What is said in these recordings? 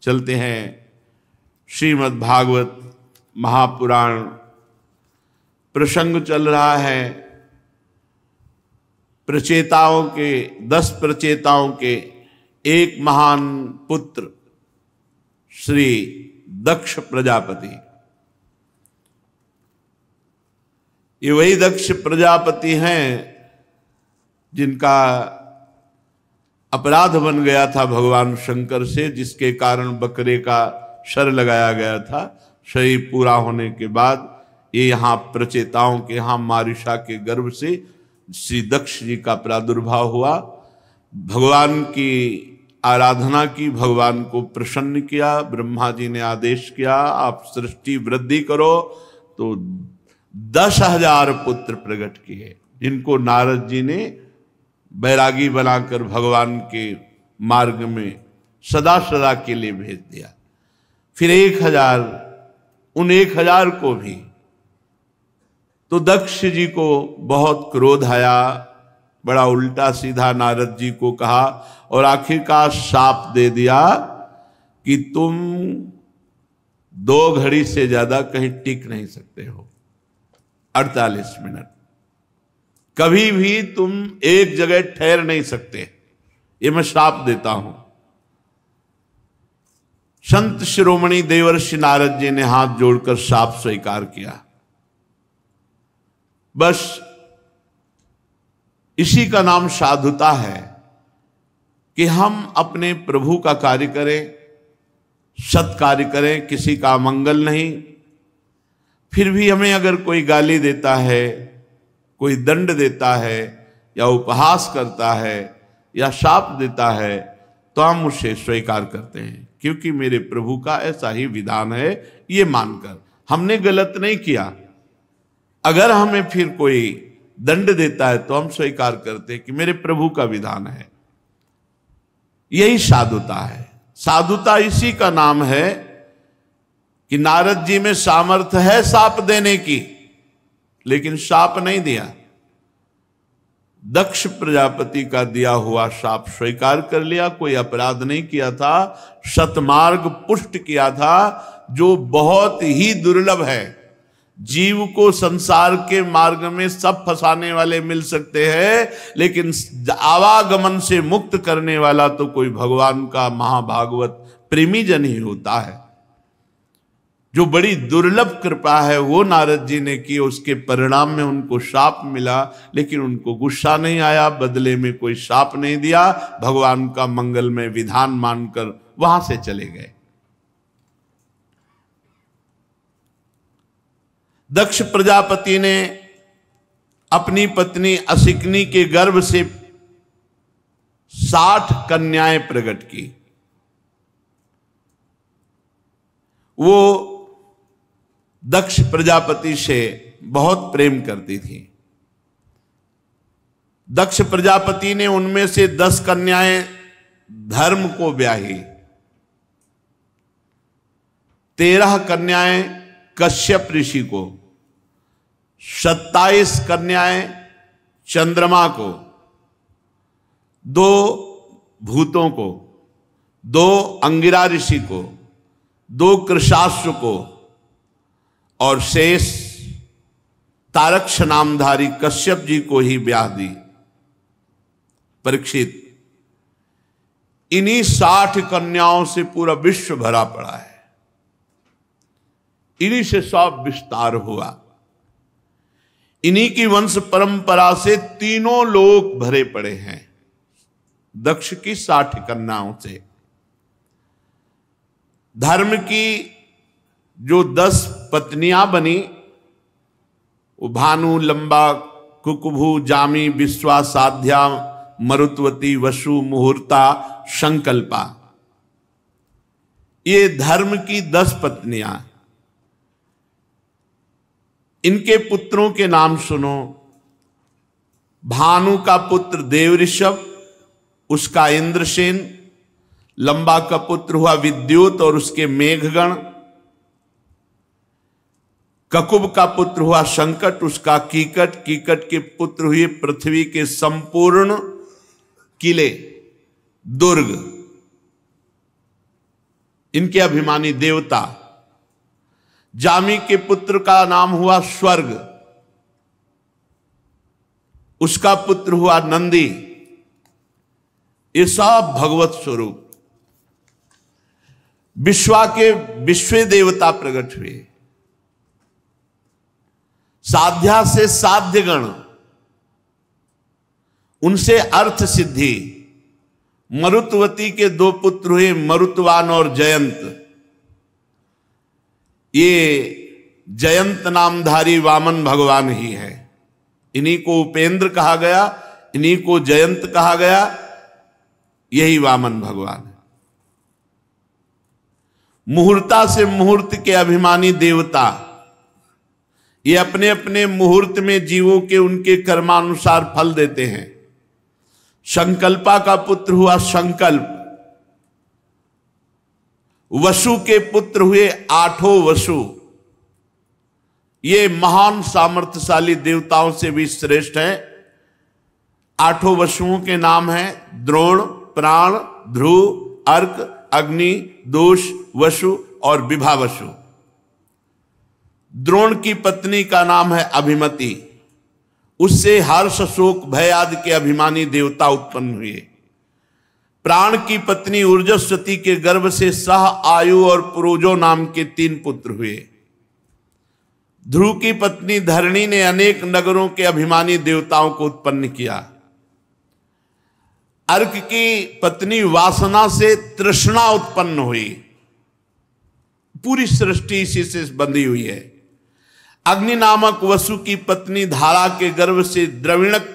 चलते हैं श्रीमद् भागवत महापुराण। प्रसंग चल रहा है प्रचेताओं के, 10 प्रचेताओं के एक महान पुत्र श्री दक्ष प्रजापति। ये वही दक्ष प्रजापति हैं जिनका अपराध बन गया था भगवान शंकर से, जिसके कारण बकरे का शर लगाया गया था। शरीर पूरा होने के बाद ये यहाँ प्रचेताओं के यहाँ मारिशा के गर्भ से श्री दक्ष जी का प्रादुर्भाव हुआ। भगवान की आराधना की, भगवान को प्रसन्न किया। ब्रह्मा जी ने आदेश किया आप सृष्टि वृद्धि करो, तो 10,000 पुत्र प्रकट किए, जिनको नारद जी ने बैरागी बनाकर भगवान के मार्ग में सदा सदा के लिए भेज दिया। फिर 1,000, उन 1,000 को भी, तो दक्ष जी को बहुत क्रोध आया, बड़ा उल्टा सीधा नारद जी को कहा और आखिरकार शाप दे दिया कि तुम 2 घड़ी से ज्यादा कहीं टिक नहीं सकते हो, 48 मिनट कभी भी तुम एक जगह ठहर नहीं सकते, ये मैं शाप देता हूं। संत शिरोमणि देवर्षि नारद जी ने हाथ जोड़कर शाप स्वीकार किया। बस इसी का नाम साधुता है कि हम अपने प्रभु का कार्य करें, सत कार्य करें, किसी का मंगल नहीं। फिर भी हमें अगर कोई गाली देता है, कोई दंड देता है या उपहास करता है या शाप देता है, तो हम उसे स्वीकार करते हैं, क्योंकि मेरे प्रभु का ऐसा ही विधान है, ये मानकर हमने गलत नहीं किया। अगर हमें फिर कोई दंड देता है तो हम स्वीकार करते हैं कि मेरे प्रभु का विधान है। यही साधुता है। साधुता इसी का नाम है कि नारद जी में सामर्थ्य है शाप देने की, लेकिन शाप नहीं दिया। दक्ष प्रजापति का दिया हुआ शाप स्वीकार कर लिया। कोई अपराध नहीं किया था, सतमार्ग पुष्ट किया था, जो बहुत ही दुर्लभ है। जीव को संसार के मार्ग में सब फंसाने वाले मिल सकते हैं, लेकिन आवागमन से मुक्त करने वाला तो कोई भगवान का महाभागवत प्रेमी जन ही होता है। जो बड़ी दुर्लभ कृपा है वो नारद जी ने की, उसके परिणाम में उनको शाप मिला, लेकिन उनको गुस्सा नहीं आया, बदले में कोई शाप नहीं दिया, भगवान का मंगलमय विधान मानकर वहां से चले गए। दक्ष प्रजापति ने अपनी पत्नी असिकनी के गर्भ से 60 कन्याएं प्रकट की। वो दक्ष प्रजापति से बहुत प्रेम करती थी। दक्ष प्रजापति ने उनमें से 10 कन्याएं धर्म को ब्याही, 13 कन्याएं कश्यप ऋषि को, 27 कन्याएं चंद्रमा को, 2 भूतों को, 2 अंगिरा ऋषि को, 2 कृशाश्व को और शेष तारक्ष नामधारी कश्यप जी को ही ब्याह दी। परीक्षित, इन्हीं 60 कन्याओं से पूरा विश्व भरा पड़ा है, इन्हीं से सब विस्तार हुआ। इन्हीं की वंश परंपरा से तीनों लोक भरे पड़े हैं, दक्ष की 60 कन्याओं से। धर्म की जो 10 पत्नियां बनी, वो भानु, लंबा, कुकुभू, जामी, विश्वा, साध्या, मरुत्वती, वसु, मुहूर्ता, संकल्पा, ये धर्म की 10 पत्नियां। इनके पुत्रों के नाम सुनो। भानु का पुत्र देव ऋषभ, उसका इंद्रसेन। लंबा का पुत्र हुआ विद्युत और उसके मेघगण। ककुब का पुत्र हुआ संकट, उसका कीकट। कीकट के पुत्र हुए पृथ्वी के संपूर्ण किले, दुर्ग। इनके अभिमानी देवता। जामी के पुत्र का नाम हुआ स्वर्ग, उसका पुत्र हुआ नंदी। ये सब भगवत स्वरूप। विश्वा के विश्व देवता प्रकट हुए। साध्या से साध्यगण, उनसे अर्थ सिद्धि। मरुतवती के दो पुत्र हुए, मरुतवान और जयंत। ये जयंत नामधारी वामन भगवान ही है। इन्हीं को उपेंद्र कहा गया, इन्हीं को जयंत कहा गया, यही वामन भगवान है। मुहूर्ता से मुहूर्त के अभिमानी देवता, ये अपने अपने मुहूर्त में जीवों के उनके कर्मानुसार फल देते हैं। संकल्पा का पुत्र हुआ संकल्प। वसु के पुत्र हुए आठों वसु। ये महान सामर्थ्यशाली देवताओं से भी श्रेष्ठ हैं। आठों वसुओं के नाम हैं द्रोण, प्राण, ध्रुव, अर्क, अग्नि, दोष, वसु और विभावसु। द्रोण की पत्नी का नाम है अभिमति। उससे हर्ष, शोक, भय आदि के अभिमानी देवता उत्पन्न हुए। प्राण की पत्नी ऊर्जस्वती के गर्भ से सह, आयु और पुरोजो नाम के 3 पुत्र हुए। ध्रुव की पत्नी धरणी ने अनेक नगरों के अभिमानी देवताओं को उत्पन्न किया। अर्क की पत्नी वासना से तृष्णा उत्पन्न हुई। पूरी सृष्टि इसी से बंधी हुई है। अग्नि नामक वसु की पत्नी धारा के गर्भ से द्रविणक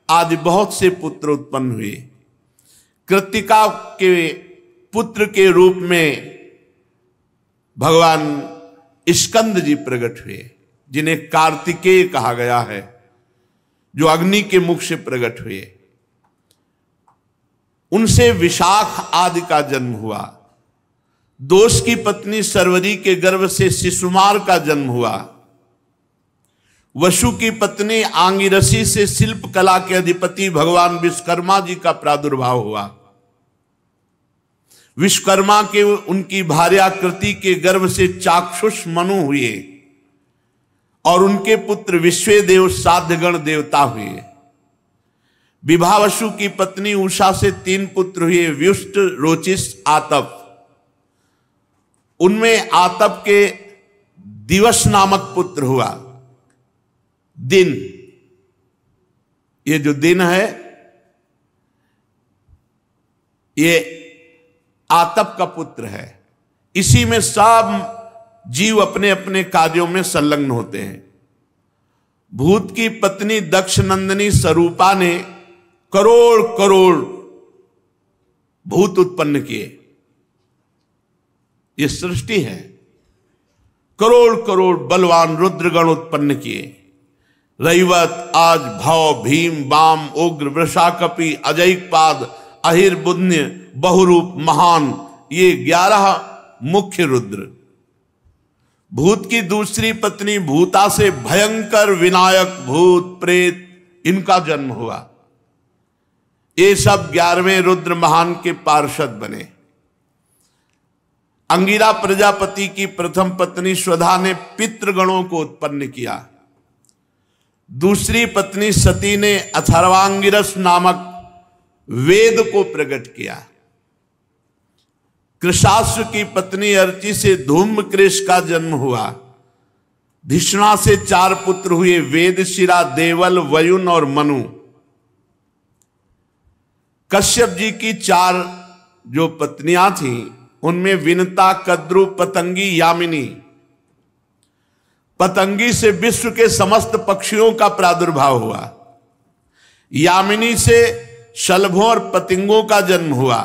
आदि बहुत से पुत्र उत्पन्न हुए। कृत्तिका के पुत्र के रूप में भगवान स्कंद जी प्रकट हुए, जिन्हें कार्तिकेय कहा गया है, जो अग्नि के मुख से प्रकट हुए। उनसे विशाख आदि का जन्म हुआ। दोष की पत्नी सर्वरी के गर्भ से शिशुमार का जन्म हुआ। वसु की पत्नी आंगिरसी से शिल्प कला के अधिपति भगवान विश्वकर्मा जी का प्रादुर्भाव हुआ। विश्वकर्मा के उनकी भार्याकृति के गर्भ से चाक्षुष मनु हुए और उनके पुत्र विश्वेदेव साध्यगण देवता हुए। विभावसु की पत्नी उषा से 3 पुत्र हुए, व्युष्ट, रोचिस, आतप। उनमें आतप के दिवस नामक पुत्र हुआ। दिन, ये जो दिन है, ये आतप का पुत्र है। इसी में सब जीव अपने अपने कार्यों में संलग्न होते हैं। भूत की पत्नी दक्ष नंदिनी स्वरूपा ने करोड़ करोड़ भूत उत्पन्न किए। ये सृष्टि है। करोड़ करोड़ बलवान रुद्रगण उत्पन्न किए। रैवत, आज, भव, भीम, वाम, उग्र, वृषाकपि, अजैकपाद, अहिर, बुध्य, बहुरूप, महान, ये 11 मुख्य रुद्र। भूत की दूसरी पत्नी भूता से भयंकर विनायक भूत प्रेत, इनका जन्म हुआ। ये सब 11वें रुद्र महान के पार्षद बने। अंगिरा प्रजापति की प्रथम पत्नी स्वधा ने पितृगणों को उत्पन्न किया। दूसरी पत्नी सती ने अथर्वांगिरस नामक वेद को प्रकट किया। कृशाश्व की पत्नी अर्ची से धूम्रकृष का जन्म हुआ। धिषणा से 4 पुत्र हुए, वेदशिरा, देवल, वयुन और मनु। कश्यप जी की 4 जो पत्नियां थीं, उनमें विनता, कद्रु, पतंगी, यामिनी। पतंगी से विश्व के समस्त पक्षियों का प्रादुर्भाव हुआ। यामिनी से शलभों और पतिंगों का जन्म हुआ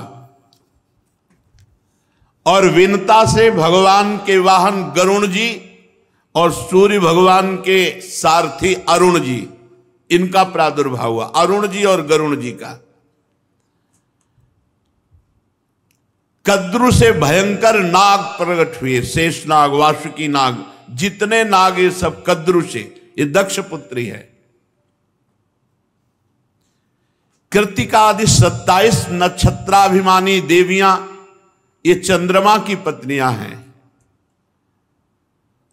और विनता से भगवान के वाहन गरुण जी और सूर्य भगवान के सारथी अरुण जी, इनका प्रादुर्भाव हुआ। अरुण जी और गरुण जी का। कद्रु से भयंकर नाग प्रकट हुए, शेष नाग, वासुकी नाग, जितने नाग ये सब कद्रु से। ये दक्ष पुत्री है। कृत्तिका आदि 27 नक्षत्राभिमानी देवियां ये चंद्रमा की पत्नियां हैं।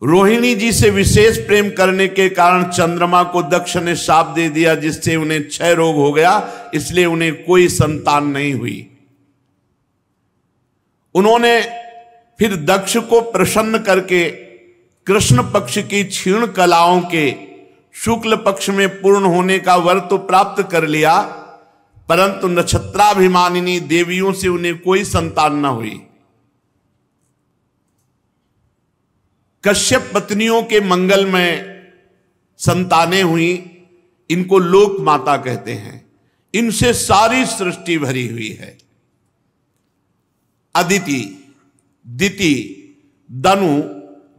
रोहिणी जी से विशेष प्रेम करने के कारण चंद्रमा को दक्ष ने शाप दे दिया, जिससे उन्हें क्षय रोग हो गया, इसलिए उन्हें कोई संतान नहीं हुई। उन्होंने फिर दक्ष को प्रसन्न करके कृष्ण पक्ष की क्षीण कलाओं के शुक्ल पक्ष में पूर्ण होने का वर तो प्राप्त कर लिया, परंतु नक्षत्राभिमानिनी देवियों से उन्हें कोई संतान न हुई। कश्यप पत्नियों के मंगल में संतानें हुई, इनको लोक माता कहते हैं। इनसे सारी सृष्टि भरी हुई है। अदिति, दिति, दनु,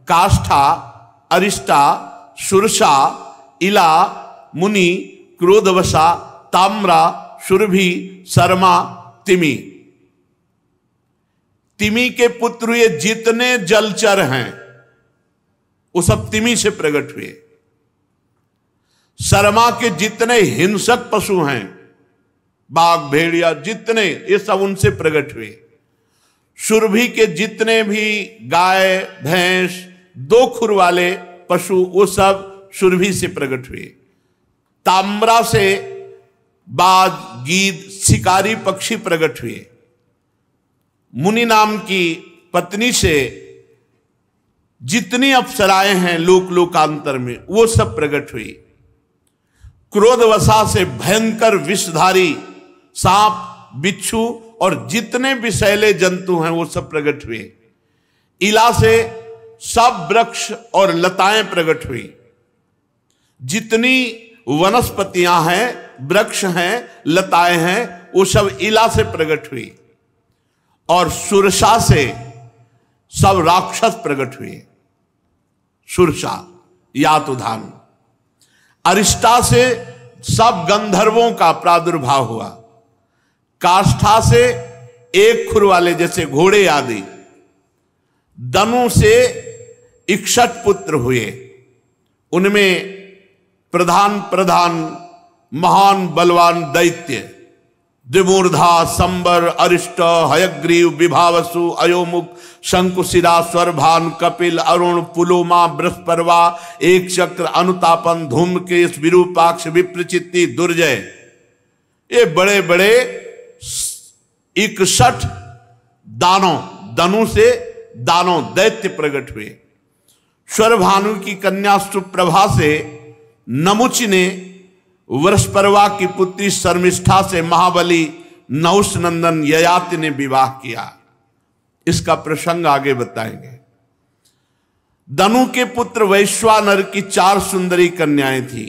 काष्ठा, अरिष्टा, सुरसा, इला, मुनि, क्रोधवसा, ताम्रा, सुरभि, शर्मा, तिमी। तिमी के पुत्र ये जितने जलचर हैं वो सब तिमी से प्रकट हुए। शर्मा के जितने हिंसक पशु हैं, बाघ, भेड़िया, जितने, ये सब उनसे प्रकट हुए। सुरभि के जितने भी गाय, भैंस, दो खुर वाले पशु, वो सब सुरभि से प्रकट हुए। ताम्रा से बाज, गीद, शिकारी पक्षी प्रकट हुए। मुनि नाम की पत्नी से जितनी अप्सराएं हैं लोक लोकांतर में, वो सब प्रकट हुई। क्रोधवशा से भयंकर विषधारी सांप, बिच्छू और जितने विषैले जंतु हैं वो सब प्रकट हुए। इला से सब वृक्ष और लताएं प्रकट हुई। जितनी वनस्पतियां हैं, वृक्ष हैं, लताएं हैं, वो सब इला से प्रकट हुई। और सुरसा से सब राक्षस प्रकट हुए। सुरसा यातुधान। अरिष्टा से सब गंधर्वों का प्रादुर्भाव हुआ। काष्ठा से एक खुर वाले जैसे घोड़े आदि। दनु से 61 पुत्र हुए। उनमें प्रधान महान बलवान दैत्य द्विमूर्धा, संबर, अरिष्ट, हयग्रीव, विभावसु, अयोमुख, शंकुशिरा, स्वरभान, कपिल, अरुण, पुलोमा, बृहस्पर्वा, एक चक्र, अनुतापन, धूमकेश, विरूपाक्ष, विप्रचित्ति, दुर्जय, ये बड़े बड़े 61 दानों, दनु से दानों, दैत्य प्रकट हुए। स्वरभानु की कन्या सुप्रभा से नमुच ने वृषपर्वा की पुत्री शर्मिष्ठा से महाबली नहुष नंदन ययाति ने विवाह किया। इसका प्रसंग आगे बताएंगे। दनु के पुत्र वैश्वानर की 4 सुंदरी कन्याएं थी।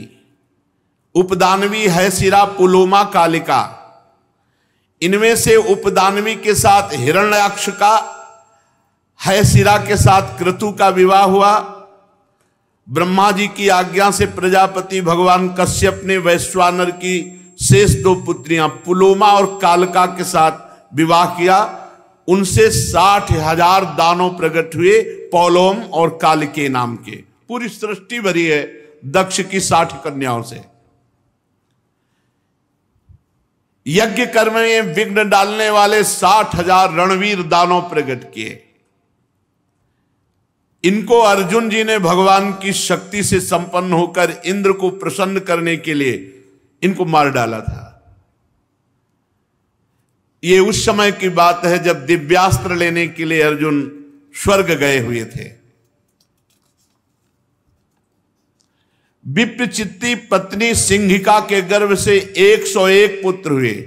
उपदानवी, हैसिरा, पुलोमा, कालिका। इनमें से उपदानवी के साथ हिरण्याक्ष का, हैसिरा के साथ क्रतु का विवाह हुआ। ब्रह्मा जी की आज्ञा से प्रजापति भगवान कश्यप ने वैश्वानर की शेष 2 पुत्रियां पुलोमा और कालिका के साथ विवाह किया। उनसे 60,000 दानव प्रकट हुए, पौलोम और कालिके नाम के। पूरी सृष्टि भरी है दक्ष की 60 कन्याओं से। यज्ञ कर्म में विघ्न डालने वाले 60,000 रणवीर दानव प्रकट किए। इनको अर्जुन जी ने भगवान की शक्ति से संपन्न होकर इंद्र को प्रसन्न करने के लिए इनको मार डाला था। ये उस समय की बात है जब दिव्यास्त्र लेने के लिए अर्जुन स्वर्ग गए हुए थे। विप्रचित्ति पत्नी सिंहिका के गर्भ से 101 पुत्र हुए।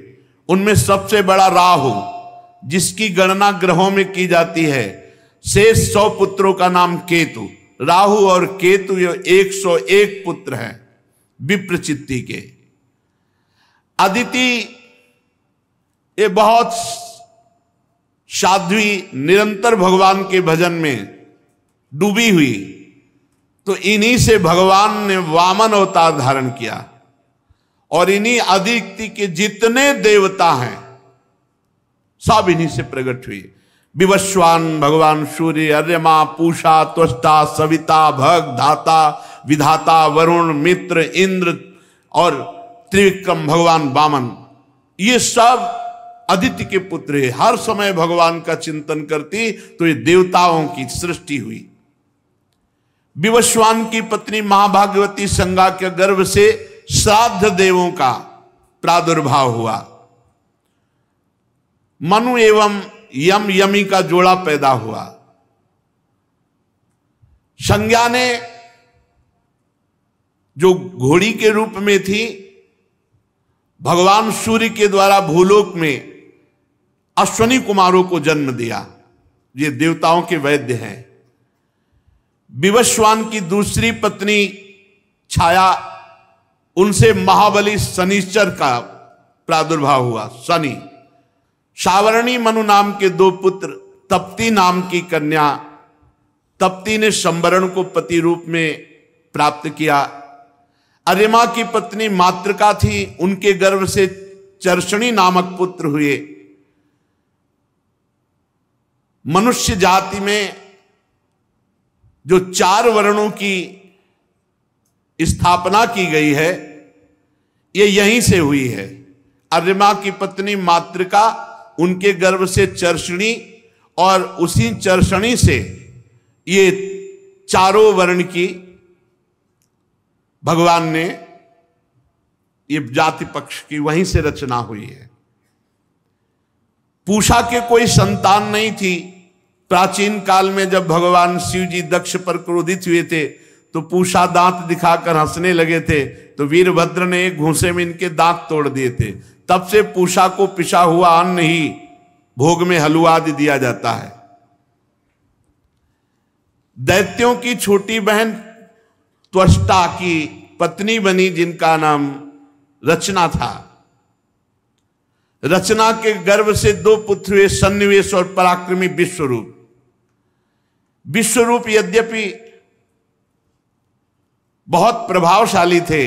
उनमें सबसे बड़ा राहु, जिसकी गणना ग्रहों में की जाती है। शेष 100 पुत्रों का नाम केतु। राहु और केतु ये 101 पुत्र हैं विप्रचित्ति के। अदिति ये बहुत साध्वी, निरंतर भगवान के भजन में डूबी हुई, तो इन्हीं से भगवान ने वामन अवतार धारण किया। और इन्हीं अदिति के जितने देवता हैं सब इन्हीं से प्रकट हुए। विवस्वान भगवान सूर्य, अर्यमा, पूषा, त्वष्टा, सविता, भग, धाता, विधाता, वरुण, मित्र, इंद्र और त्रिविक्रम भगवान वामन, ये सब अदिति के पुत्र है, हर समय भगवान का चिंतन करती, तो ये देवताओं की सृष्टि हुई। विवस्वान की पत्नी महाभागवती संज्ञा के गर्भ से श्राद्ध देवों का प्रादुर्भाव हुआ। मनु एवं यम यमी का जोड़ा पैदा हुआ। संज्ञा ने जो घोड़ी के रूप में थी, भगवान सूर्य के द्वारा भूलोक में अश्वनी कुमारों को जन्म दिया। ये देवताओं के वैद्य हैं। विवस्वान की दूसरी पत्नी छाया, उनसे महाबली शनिश्चर का प्रादुर्भाव हुआ। शनि सावरणी मनु नाम के दो पुत्र, तप्ती नाम की कन्या। तप्ती ने संवरण को पति रूप में प्राप्त किया। अरिमा की पत्नी मातृका थी, उनके गर्भ से चर्षणी नामक पुत्र हुए। मनुष्य जाति में जो 4 वर्णों की स्थापना की गई है, ये यहीं से हुई है। अरिमा की पत्नी मातृका, उनके गर्भ से चर्षणी, और उसी चर्षणी से ये 4 वर्ण की भगवान ने ये जाति पक्ष की वहीं से रचना हुई है। पूषा के कोई संतान नहीं थी। प्राचीन काल में जब भगवान शिव जी दक्ष पर क्रोधित हुए थे, तो पूषा दांत दिखाकर हंसने लगे थे, तो वीरभद्र ने एक घूंसे में इनके दांत तोड़ दिए थे। तब से पूषा को पिसा हुआ अन्न ही भोग में हलवा आदि दिया जाता है। दैत्यों की छोटी बहन त्वष्टा की पत्नी बनी, जिनका नाम रचना था। रचना के गर्भ से 2 पुत्र हुए, सन्निवेश और पराक्रमी विश्वरूप। विश्वरूप यद्यपि बहुत प्रभावशाली थे,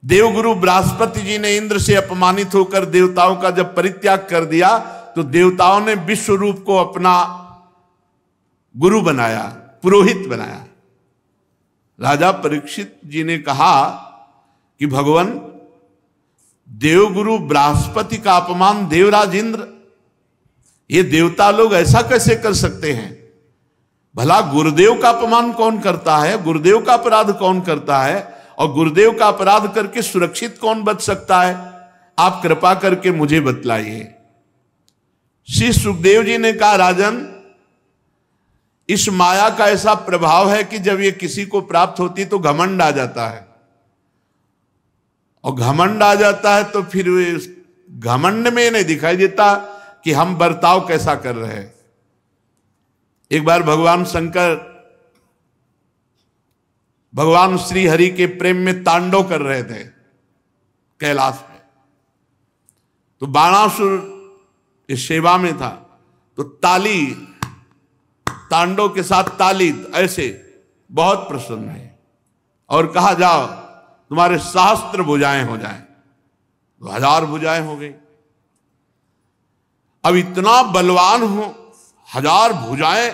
देवगुरु बृहस्पति जी ने इंद्र से अपमानित होकर देवताओं का जब परित्याग कर दिया, तो देवताओं ने विश्वरूप को अपना गुरु बनाया, पुरोहित बनाया। राजा परीक्षित जी ने कहा कि भगवान, देवगुरु बृहस्पति का अपमान देवराज इंद्र, ये देवता लोग ऐसा कैसे कर सकते हैं? भला गुरुदेव का अपमान कौन करता है? गुरुदेव का अपराध कौन करता है? और गुरुदेव का अपराध करके सुरक्षित कौन बच सकता है? आप कृपा करके मुझे बतलाइए। श्री सुखदेव जी ने कहा, राजन, इस माया का ऐसा प्रभाव है कि जब ये किसी को प्राप्त होती तो घमंड आ जाता है, और घमंड आ जाता है तो फिर घमंड में नहीं दिखाई देता कि हम बर्ताव कैसा कर रहे हैं। एक बार भगवान शंकर भगवान श्री हरि के प्रेम में तांडव कर रहे थे कैलाश में, तो बाणासुर इस सेवा में था, तो ताली, तांडव के साथ ताली ऐसे बहुत प्रसन्न है, और कहा, जाओ तुम्हारे सहस्त्र भुजाएं हो जाएं। तो 1000 भुजाएं हो गई। अब इतना बलवान हो, 1000 भुजाएं,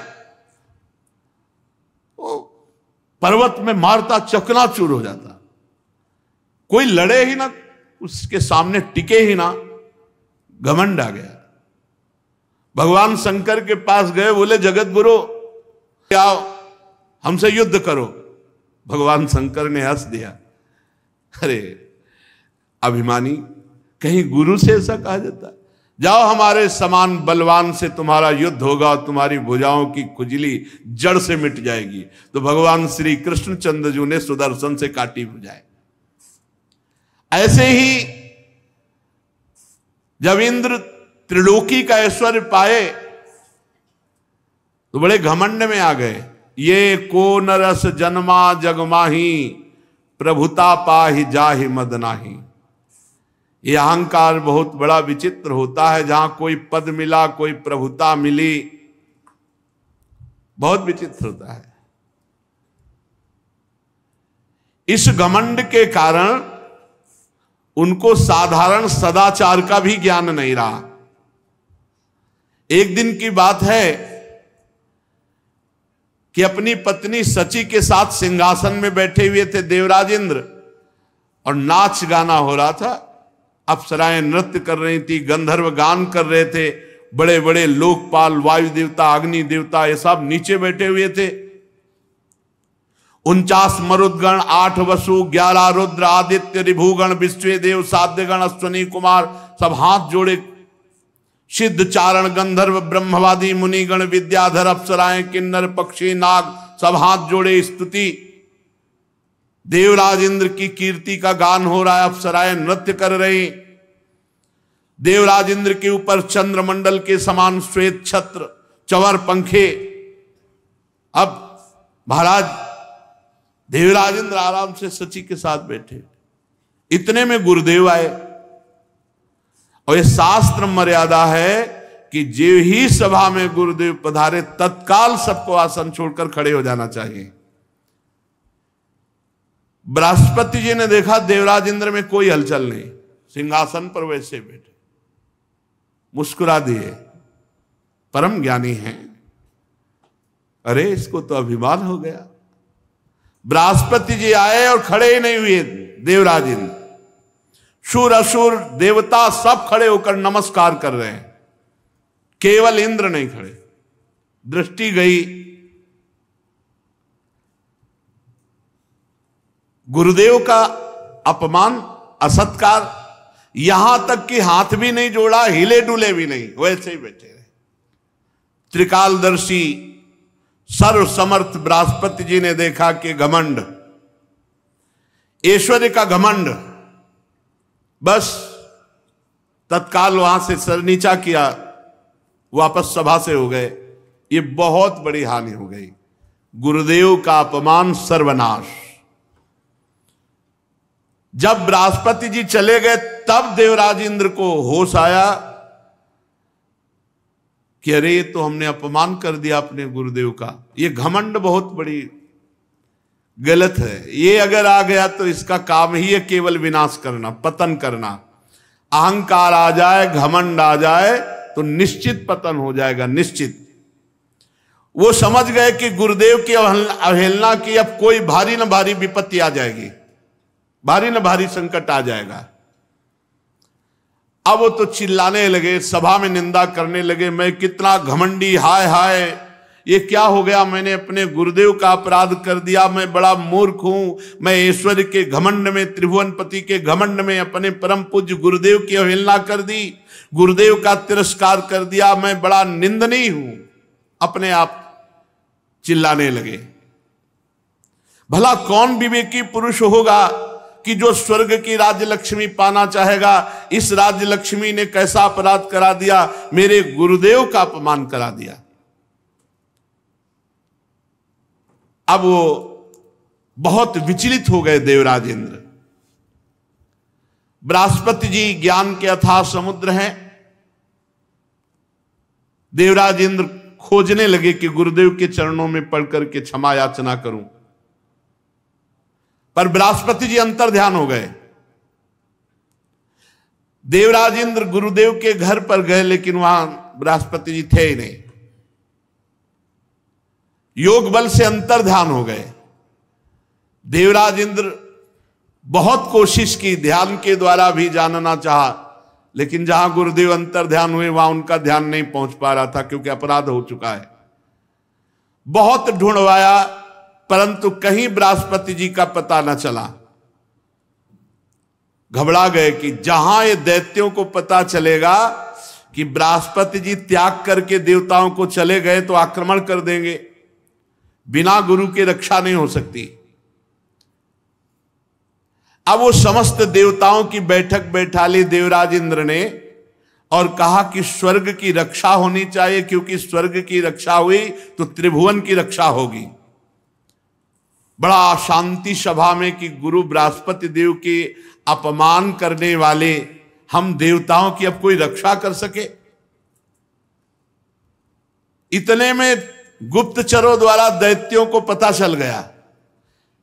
वो पर्वत में मारता चकनाचूर हो जाता, कोई लड़े ही ना, उसके सामने टिके ही ना, घमंड आ गया। भगवान शंकर के पास गए, बोले, जगत गुरु आओ हमसे युद्ध करो। भगवान शंकर ने हंस दिया, अरे अभिमानी, कहीं गुरु से ऐसा कहा जाता? जाओ, हमारे समान बलवान से तुम्हारा युद्ध होगा और तुम्हारी भुजाओं की खुजली जड़ से मिट जाएगी। तो भगवान श्री कृष्णचंद्र जी ने सुदर्शन से काटी भुजाएं। ऐसे ही जब इंद्र त्रिलोकी का ऐश्वर्य पाए तो बड़े घमंड में आ गए। ये को नरस जन्मा जगमाही, प्रभुता पाहि जाहि मद नाही। ये अहंकार बहुत बड़ा विचित्र होता है। जहां कोई पद मिला, कोई प्रभुता मिली, बहुत विचित्र होता है। इस घमंड के कारण उनको साधारण सदाचार का भी ज्ञान नहीं रहा। एक दिन की बात है कि अपनी पत्नी सची के साथ सिंहासन में बैठे हुए थे देवराज इंद्र, और नाच गाना हो रहा था। अप्सराएं नृत्य कर रही थी, गंधर्व गान कर रहे थे, बड़े बड़े लोकपाल, वायु देवता, अग्नि देवता, ये सब नीचे बैठे हुए थे। 49 मरुदगण, 8 वसु, 11 रुद्र, आदित्य, रिभुगण, विश्वे देव, साध्यगण, अश्वनी कुमार सब हाथ जोड़े। सिद्ध, चारण, गंधर्व, ब्रह्मवादी, मुनिगण, विद्याधर, अप्सराएं, किन्नर, पक्षी, नाग सब हाथ जोड़े स्तुति। देवराज इंद्र की कीर्ति का गान हो रहा है, अप्सराएं नृत्य कर रही। देवराज इंद्र के ऊपर चंद्रमंडल के समान श्वेत छत्र, चवर पंखे। अब महाराज देवराज इंद्र आराम से सची के साथ बैठे, इतने में गुरुदेव आए। और ये शास्त्र मर्यादा है कि जो ही सभा में गुरुदेव पधारे तत्काल सबको आसन छोड़कर खड़े हो जाना चाहिए। बृहस्पति जी ने देखा देवराज इंद्र में कोई हलचल नहीं, सिंहासन पर वैसे बैठे, मुस्कुरा दिए, परम ज्ञानी हैं। अरे इसको तो अभिमान हो गया। बृहस्पति जी आए और खड़े ही नहीं हुए देवराज इंद्र, शूर असुर देवता सब खड़े होकर नमस्कार कर रहे हैं, केवल इंद्र नहीं खड़े। दृष्टि गई, गुरुदेव का अपमान, असत्कार, यहां तक कि हाथ भी नहीं जोड़ा, हिले डुले भी नहीं, वैसे ही बैठे रहे। त्रिकालदर्शी सर्व समर्थ बृहस्पति जी ने देखा कि घमंड, ऐश्वर्य का घमंड, बस तत्काल वहां से सर नीचा किया, वापस सभा से हो गए। ये बहुत बड़ी हानि हो गई, गुरुदेव का अपमान, सर्वनाश। जब बृहस्पति जी चले गए तब देवराज इंद्र को होश आया कि अरे ये तो हमने अपमान कर दिया अपने गुरुदेव का। ये घमंड बहुत बड़ी गलत है, ये अगर आ गया तो इसका काम ही है केवल विनाश करना, पतन करना। अहंकार आ जाए, घमंड आ जाए तो निश्चित पतन हो जाएगा, निश्चित। वो समझ गए कि गुरुदेव की अवहेलना की अब कोई भारी न भारी विपत्ति आ जाएगी, भारी न भारी संकट आ जाएगा। अब वो तो चिल्लाने लगे, सभा में निंदा करने लगे, मैं कितना घमंडी, हाय हाय ये क्या हो गया, मैंने अपने गुरुदेव का अपराध कर दिया, मैं बड़ा मूर्ख हूं, मैं ऐश्वर्य के घमंड में, त्रिभुवनपति के घमंड में अपने परम पूज्य गुरुदेव की अवहेलना कर दी, गुरुदेव का तिरस्कार कर दिया, मैं बड़ा निंदनीय हूं। अपने आप चिल्लाने लगे। भला कौन विवेकी पुरुष होगा कि जो स्वर्ग की राज्य लक्ष्मी पाना चाहेगा। इस राज्य लक्ष्मी ने कैसा अपराध करा दिया, मेरे गुरुदेव का अपमान करा दिया। अब वो बहुत विचलित हो गए देवराज इंद्र। बृहस्पति जी ज्ञान के अथाह समुद्र हैं। देवराज इंद्र खोजने लगे कि गुरुदेव के चरणों में पढ़कर के क्षमा याचना करूं, पर बृहस्पति जी अंतर ध्यान हो गए। देवराज इंद्र गुरुदेव के घर पर गए, लेकिन वहां बृहस्पति जी थे ही नहीं। योग बल से अंतर ध्यान हो गए। देवराज इंद्र बहुत कोशिश की, ध्यान के द्वारा भी जानना चाहा, लेकिन जहां गुरुदेव अंतर ध्यान हुए वहां उनका ध्यान नहीं पहुंच पा रहा था, क्योंकि अपराध हो चुका है। बहुत ढूंढवाया, परंतु कहीं बृहस्पति जी का पता न चला। घबरा गए कि जहां ये दैत्यों को पता चलेगा कि बृहस्पति जी त्याग करके देवताओं को चले गए तो आक्रमण कर देंगे, बिना गुरु के रक्षा नहीं हो सकती। अब वो समस्त देवताओं की बैठक बैठा ली देवराज इंद्र ने और कहा कि स्वर्ग की रक्षा होनी चाहिए, क्योंकि स्वर्ग की रक्षा हुई तो त्रिभुवन की रक्षा होगी। बड़ा शांति सभा में कि गुरु बृहस्पति देव के अपमान करने वाले हम देवताओं की अब कोई रक्षा कर सके। इतने में गुप्तचरों द्वारा दैत्यों को पता चल गया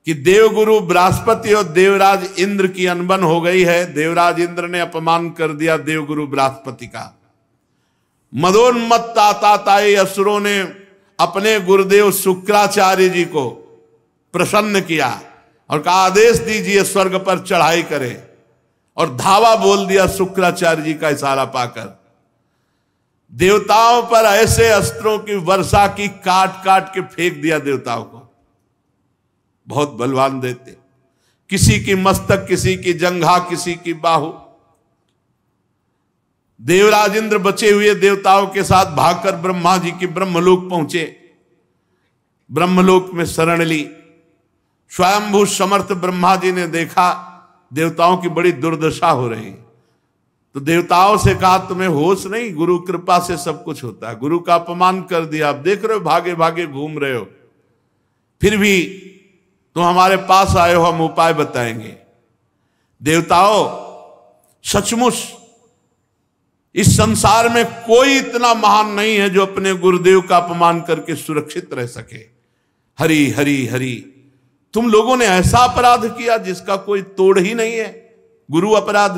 कि देवगुरु बृहस्पति और देवराज इंद्र की अनबन हो गई है। देवराज इंद्र ने अपमान कर दिया देवगुरु बृहस्पति का। मदोन्मत्त आताताई असुरों ने अपने गुरुदेव शुक्राचार्य जी को प्रसन्न किया और कहा आदेश दीजिए स्वर्ग पर चढ़ाई करे। और धावा बोल दिया शुक्राचार्य जी का इशारा पाकर। देवताओं पर ऐसे अस्त्रों की वर्षा की, काट काट के फेंक दिया देवताओं को। बहुत बलवान देते, किसी की मस्तक, किसी की जंघा, किसी की बाहु। देवराज इंद्र बचे हुए देवताओं के साथ भागकर ब्रह्मा जी की ब्रह्मलोक पहुंचे। ब्रह्मलोक में शरण ली। स्वयंभू समर्थ ब्रह्मा जी ने देखा देवताओं की बड़ी दुर्दशा हो रही, तो देवताओं से कहा तुम्हें होश नहीं, गुरु कृपा से सब कुछ होता है। गुरु का अपमान कर दिया, आप देख रहे हो भागे भागे घूम रहे हो, फिर भी तुम हमारे पास आए हो, हम उपाय बताएंगे। देवताओं, सचमुच इस संसार में कोई इतना महान नहीं है जो अपने गुरुदेव का अपमान करके सुरक्षित रह सके। हरि हरि हरि, तुम लोगों ने ऐसा अपराध किया जिसका कोई तोड़ ही नहीं है। गुरु अपराध।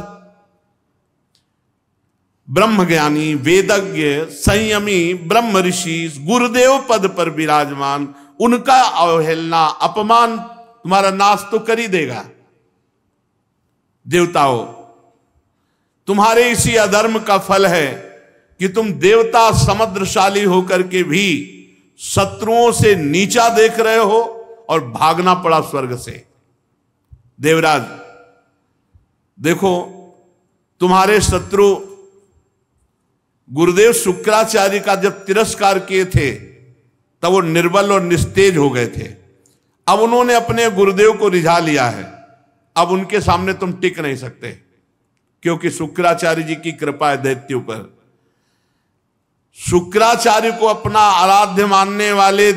ब्रह्म ज्ञानी, वेदज्ञ, संयमी ब्रह्म ऋषि, गुरुदेव पद पर विराजमान, उनका अवहेलना, अपमान तुम्हारा नाश तो कर ही देगा। देवताओं, तुम्हारे इसी अधर्म का फल है कि तुम देवता समुद्रशाली होकर के भी शत्रुओं से नीचा देख रहे हो और भागना पड़ा स्वर्ग से। देवराज देखो, तुम्हारे शत्रु गुरुदेव शुक्राचार्य का जब तिरस्कार किए थे तब वो निर्बल और निस्तेज हो गए थे। अब उन्होंने अपने गुरुदेव को रिझा लिया है। अब उनके सामने तुम टिक नहीं सकते, क्योंकि शुक्राचार्य जी की कृपा है दैत्यों पर। शुक्राचार्य को अपना आराध्य मानने वाले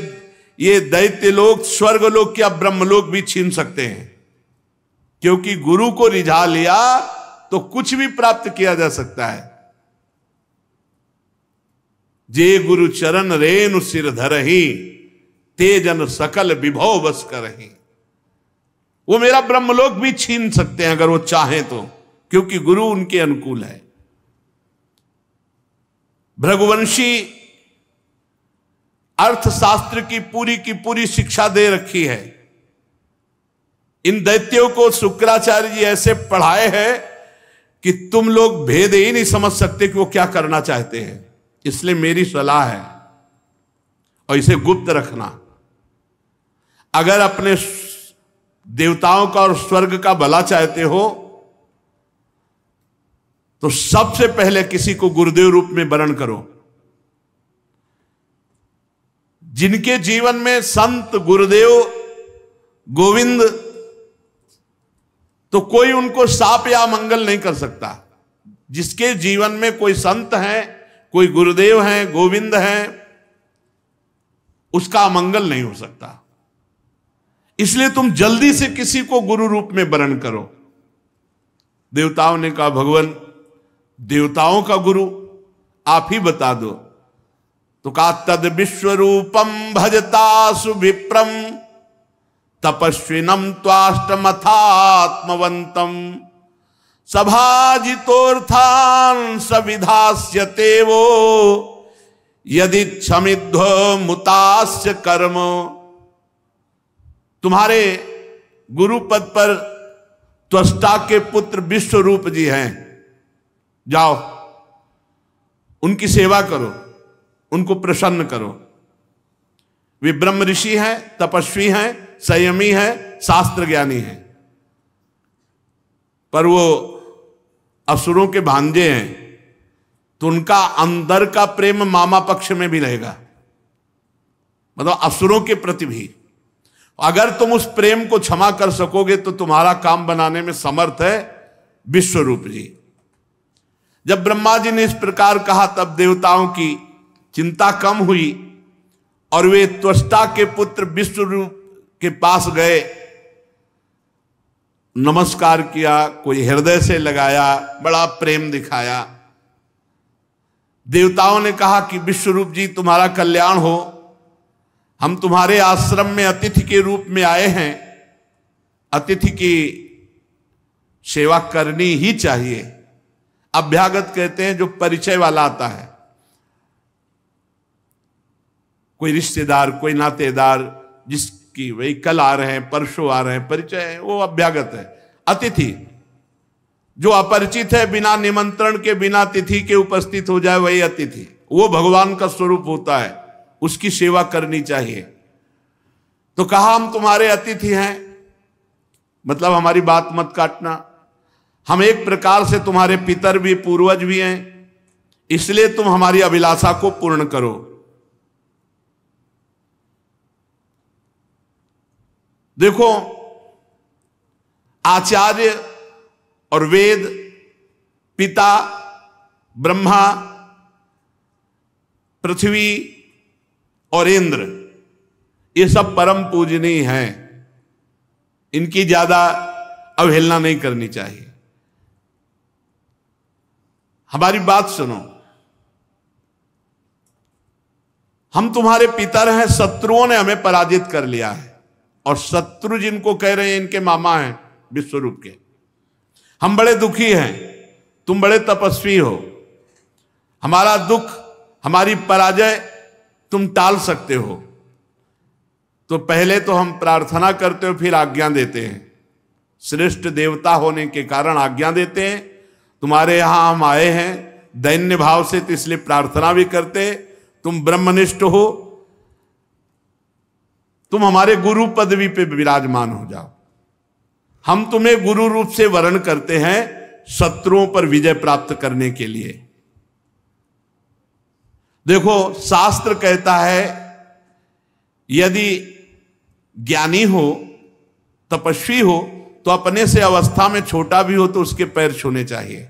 ये दैत्य लोग स्वर्गलोक या ब्रह्मलोक भी छीन सकते हैं, क्योंकि गुरु को रिझा लिया तो कुछ भी प्राप्त किया जा सकता है। जे गुरु चरण रेणु सिर धरहि, तेजन सकल विभव बस करहि। वो मेरा ब्रह्मलोक भी छीन सकते हैं अगर वो चाहें तो, क्योंकि गुरु उनके अनुकूल है। भृगुवंशी अर्थशास्त्र की पूरी शिक्षा दे रखी है। इन दैत्यों को शुक्राचार्य जी ऐसे पढ़ाए हैं कि तुम लोग भेद ही नहीं समझ सकते कि वो क्या करना चाहते हैं। इसलिए मेरी सलाह है, और इसे गुप्त रखना। अगर अपने देवताओं का और स्वर्ग का भला चाहते हो तो सबसे पहले किसी को गुरुदेव रूप में वरण करो। जिनके जीवन में संत, गुरुदेव, गोविंद, तो कोई उनको शाप या मंगल नहीं कर सकता। जिसके जीवन में कोई संत है, कोई गुरुदेव है, गोविंद है, उसका अमंगल नहीं हो सकता। इसलिए तुम जल्दी से किसी को गुरु रूप में वरण करो। देवताओं ने कहा भगवान, देवताओं का गुरु आप ही बता दो। तो कहा तद विश्वरूपम भजतासु विप्रम तपस्विनम त्वाष्टमथात्मवंतम सभाजितोर्थान सविधास्यते वो यदि क्षमिध्व मुतास्य कर्म। तुम्हारे गुरु पद पर त्वष्टा के पुत्र विश्वरूप जी हैं, जाओ उनकी सेवा करो, उनको प्रसन्न करो। वे ब्रह्म ऋषि हैं, तपस्वी हैं, संयमी हैं, शास्त्र ज्ञानी हैं, पर वो असुरों के भांजे हैं, तो उनका अंदर का प्रेम मामा पक्ष में भी रहेगा, मतलब असुरों के प्रति भी। अगर तुम उस प्रेम को क्षमा कर सकोगे तो तुम्हारा काम बनाने में समर्थ है विश्वरूप जी। जब ब्रह्मा जी ने इस प्रकार कहा तब देवताओं की चिंता कम हुई और वे त्वष्टा के पुत्र विश्वरूप के पास गए, नमस्कार किया, कोई हृदय से लगाया, बड़ा प्रेम दिखाया। देवताओं ने कहा कि विश्वरूप जी तुम्हारा कल्याण हो, हम तुम्हारे आश्रम में अतिथि के रूप में आए हैं, अतिथि की सेवा करनी ही चाहिए। अभ्यागत कहते हैं जो परिचय वाला आता है, कोई रिश्तेदार, कोई नातेदार, जिसकी वही कल आ रहे हैं, परसों आ रहे हैं, परिचय है, वो अभ्यागत है। अतिथि जो अपरिचित है, बिना निमंत्रण के, बिना तिथि के उपस्थित हो जाए, वही अतिथि। वो भगवान का स्वरूप होता है, उसकी सेवा करनी चाहिए। तो कहा हम तुम्हारे अतिथि हैं, मतलब हमारी बात मत काटना। हम एक प्रकार से तुम्हारे पितर भी, पूर्वज भी हैं, इसलिए तुम हमारी अभिलाषा को पूर्ण करो। देखो, आचार्य और वेद, पिता, ब्रह्मा, पृथ्वी और इंद्र, ये सब परम पूजनीय हैं। इनकी ज्यादा अवहेलना नहीं करनी चाहिए। हमारी बात सुनो, हम तुम्हारे पितर हैं, शत्रुओं ने हमें पराजित कर लिया है। और शत्रु जिनको कह रहे हैं, इनके मामा हैं विश्वरूप के। हम बड़े दुखी हैं, तुम बड़े तपस्वी हो। हमारा दुख, हमारी पराजय तुम टाल सकते हो, तो पहले तो हम प्रार्थना करते हो, फिर आज्ञा देते हैं। श्रेष्ठ देवता होने के कारण आज्ञा देते हैं। तुम्हारे यहां हम आए हैं दैन्य भाव से, तो इसलिए प्रार्थना भी करते। तुम ब्रह्मनिष्ठ हो, तुम हमारे गुरु पदवी पे विराजमान हो जाओ। हम तुम्हें गुरु रूप से वर्ण करते हैं, शत्रुओं पर विजय प्राप्त करने के लिए। देखो, शास्त्र कहता है यदि ज्ञानी हो, तपस्वी हो, तो अपने से अवस्था में छोटा भी हो तो उसके पैर छूने चाहिए।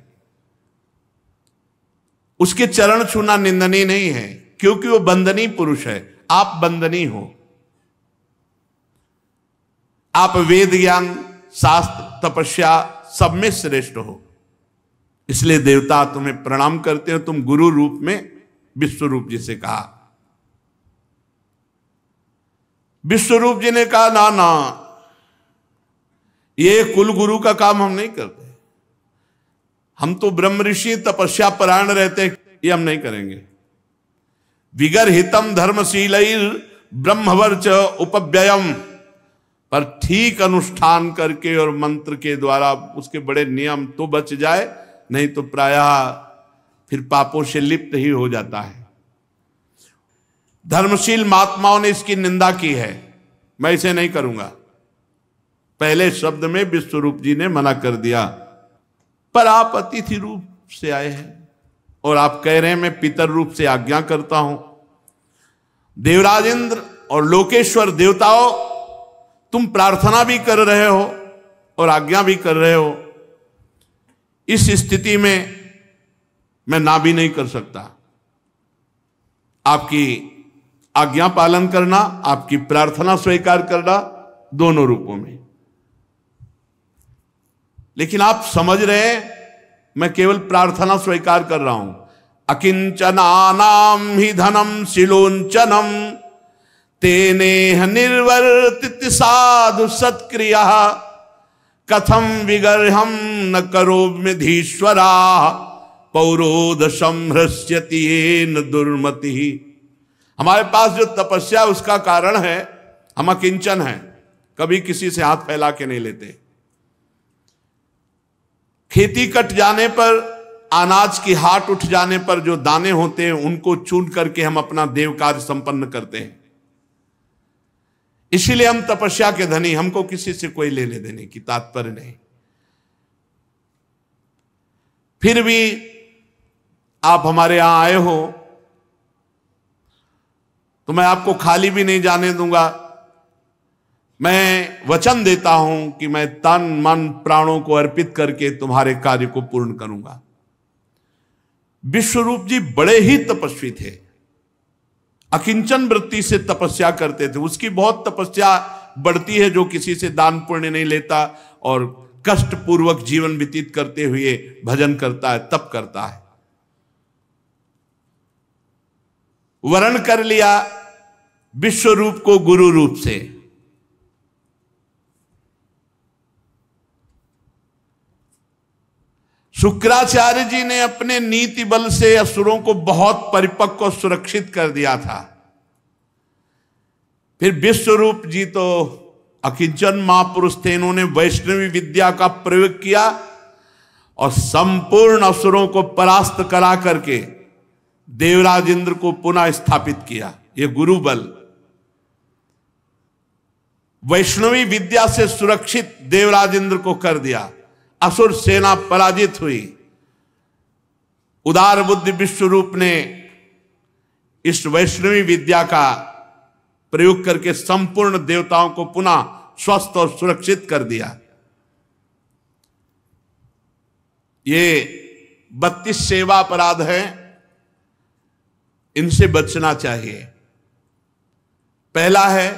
उसके चरण छूना निंदनीय नहीं है, क्योंकि वो बंदनीय पुरुष है। आप बंदनीय हो, आप वेद ज्ञान, शास्त्र, तपस्या सब में श्रेष्ठ हो। इसलिए देवता तुम्हें प्रणाम करते हो। तुम गुरु रूप में, विश्वरूप जी से कहा। विश्वरूप जी ने कहा, ना ना, ये कुल गुरु का काम हम नहीं करते। हम तो ब्रह्म ऋषि, तपस्या परायण रहते हैं, ये हम नहीं करेंगे। विगर हितम धर्मशीलैर ब्रह्मवर्च उपव्ययम, पर ठीक अनुष्ठान करके और मंत्र के द्वारा उसके बड़े नियम तो बच जाए, नहीं तो प्रायः फिर पापों से लिप्त ही हो जाता है। धर्मशील महात्माओं ने इसकी निंदा की है, मैं इसे नहीं करूंगा। पहले शब्द में विश्वरूप जी ने मना कर दिया। पर आप अतिथि रूप से आए हैं और आप कह रहे हैं मैं पितर रूप से आज्ञा करता हूं। देवराज इंद्र और लोकेश्वर देवताओं, तुम प्रार्थना भी कर रहे हो और आज्ञा भी कर रहे हो। इस स्थिति में मैं ना भी नहीं कर सकता। आपकी आज्ञा पालन करना, आपकी प्रार्थना स्वीकार करना, दोनों रूपों में। लेकिन आप समझ रहे हैं, मैं केवल प्रार्थना स्वीकार कर रहा हूं। अकिंचनानाम ही धनम शिलोंचनम तेनेह निर्वर्तित साधु सत्क्रिया कथम विगर्हम न करोम्यधीश्वरा पौरोध संहृष्यति येन दुर्मति। हमारे पास जो तपस्या उसका कारण है, हम अकिंचन हैं, कभी किसी से हाथ फैला के नहीं लेते। खेती कट जाने पर, अनाज की हाट उठ जाने पर जो दाने होते हैं उनको चुन करके हम अपना देव कार्य संपन्न करते हैं। इसीलिए हम तपस्या के धनी, हमको किसी से कोई लेने देने की तात्पर्य नहीं। फिर भी आप हमारे यहां आए हो तो मैं आपको खाली भी नहीं जाने दूंगा। मैं वचन देता हूं कि मैं तन मन प्राणों को अर्पित करके तुम्हारे कार्य को पूर्ण करूंगा। विश्वरूप जी बड़े ही तपस्वी थे, अकिंचन वृत्ति से तपस्या करते थे। उसकी बहुत तपस्या बढ़ती है जो किसी से दान पुण्य नहीं लेता और कष्ट पूर्वक जीवन व्यतीत करते हुए भजन करता है, तप करता है। वर्ण कर लिया विश्वरूप को गुरु रूप से। शुक्राचार्य जी ने अपने नीति बल से असुरों को बहुत परिपक्व और सुरक्षित कर दिया था। फिर विश्वरूप जी तो अकिंचन महापुरुष थे, इन्होंने वैष्णवी विद्या का प्रयोग किया और संपूर्ण असुरों को परास्त करा करके देवराज इंद्र को पुनः स्थापित किया। ये गुरु बल, वैष्णवी विद्या से सुरक्षित देवराज इंद्र को कर दिया। असुर सेना पराजित हुई। उदार बुद्धि विश्वरूप ने इस वैष्णवी विद्या का प्रयोग करके संपूर्ण देवताओं को पुनः स्वस्थ और सुरक्षित कर दिया। ये 32 सेवा अपराध हैं, इनसे बचना चाहिए। पहला है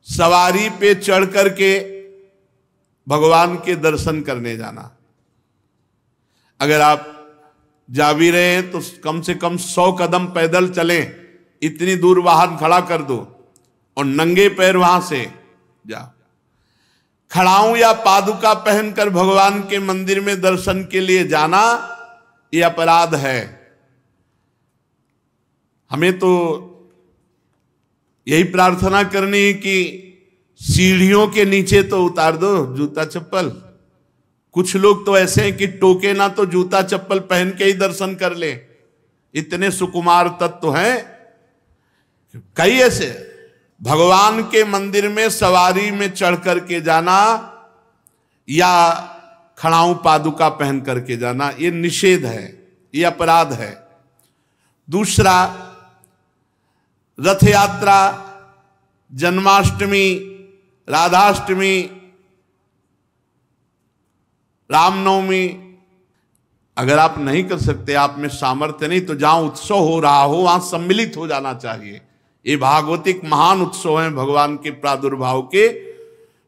सवारी पे चढ़ करके भगवान के दर्शन करने जाना। अगर आप जा भी रहे हैं तो कम से कम 100 कदम पैदल चलें, इतनी दूर वाहन खड़ा कर दो और नंगे पैर वहां से जाओ। खड़ाऊं या पादुका पहनकर भगवान के मंदिर में दर्शन के लिए जाना यह अपराध है। हमें तो यही प्रार्थना करनी है कि सीढ़ियों के नीचे तो उतार दो जूता चप्पल। कुछ लोग तो ऐसे हैं कि टोके ना तो जूता चप्पल पहन के ही दर्शन कर ले। इतने सुकुमार तत्व हैं। कई ऐसे भगवान के मंदिर में सवारी में चढ़ करके जाना या खड़ाऊं पादुका पहन करके जाना, ये निषेध है, ये अपराध है। दूसरा, रथ यात्रा, जन्माष्टमी, राधाष्टमी, रामनवमी अगर आप नहीं कर सकते, आप में सामर्थ्य नहीं, तो जहां उत्सव हो रहा हो वहां सम्मिलित हो जाना चाहिए। ये भागवतिक महान उत्सव हैं भगवान के प्रादुर्भाव के,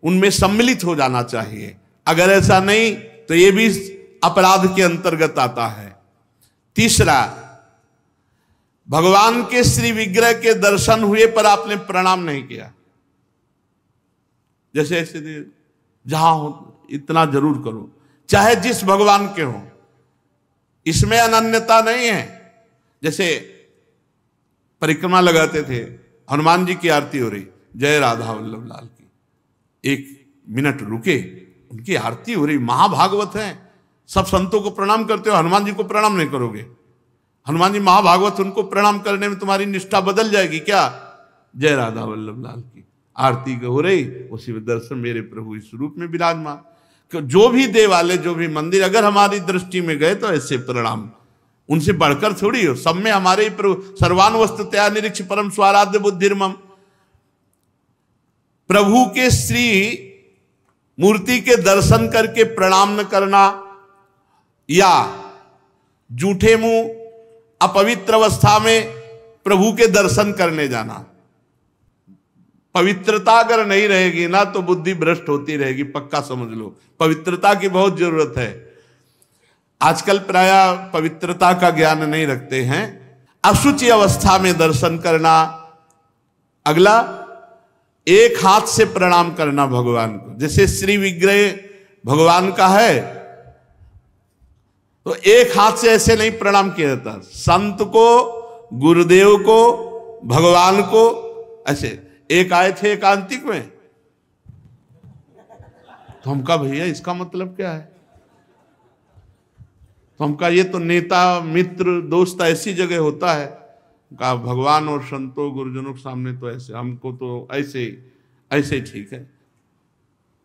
उनमें सम्मिलित हो जाना चाहिए। अगर ऐसा नहीं तो ये भी अपराध के अंतर्गत आता है। तीसरा, भगवान के श्री विग्रह के दर्शन हुए पर आपने प्रणाम नहीं किया। जैसे ऐसे जहां हो इतना जरूर करो, चाहे जिस भगवान के हो, इसमें अनन्यता नहीं है। जैसे परिक्रमा लगाते थे, हनुमान जी की आरती हो रही, जय राधा वल्लभ लाल की, 1 मिनट रुके, उनकी आरती हो रही, महाभागवत हैं, सब संतों को प्रणाम करते हो, हनुमान जी को प्रणाम नहीं करोगे? हनुमान जी महाभागवत, उनको प्रणाम करने में तुम्हारी निष्ठा बदल जाएगी क्या? जय राधा वल्लभ लाल की आरती हो रही, उसी में दर्शन मेरे प्रभु इस रूप में विराजमान। जो भी देवालय, जो भी मंदिर अगर हमारी दृष्टि में गए तो ऐसे प्रणाम, उनसे बढ़कर थोड़ी हो। सब में हमारे ही प्रभु, सर्वान वस्तुतया निरीक्ष परम स्वाराध्य बुद्धिर्मम। प्रभु के श्री मूर्ति के दर्शन करके प्रणाम न करना या जूठे मुंह अपवित्र अवस्था में प्रभु के दर्शन करने जाना। पवित्रता अगर नहीं रहेगी ना तो बुद्धि भ्रष्ट होती रहेगी, पक्का समझ लो। पवित्रता की बहुत जरूरत है। आजकल प्राय पवित्रता का ज्ञान नहीं रखते हैं। अशुचि अवस्था में दर्शन करना। अगला, एक हाथ से प्रणाम करना भगवान को। जैसे श्री विग्रह भगवान का है तो एक हाथ से ऐसे नहीं प्रणाम किया जाता। संत को, गुरुदेव को, भगवान को ऐसे। एक आए थे एकांतिक में, तो हम कहा भैया इसका मतलब क्या है? तो हम कहा ये तो नेता मित्र दोस्त ऐसी जगह होता है। कहा भगवान और संतों गुरुजनों के सामने तो ऐसे, हमको तो ऐसे ऐसे ठीक है।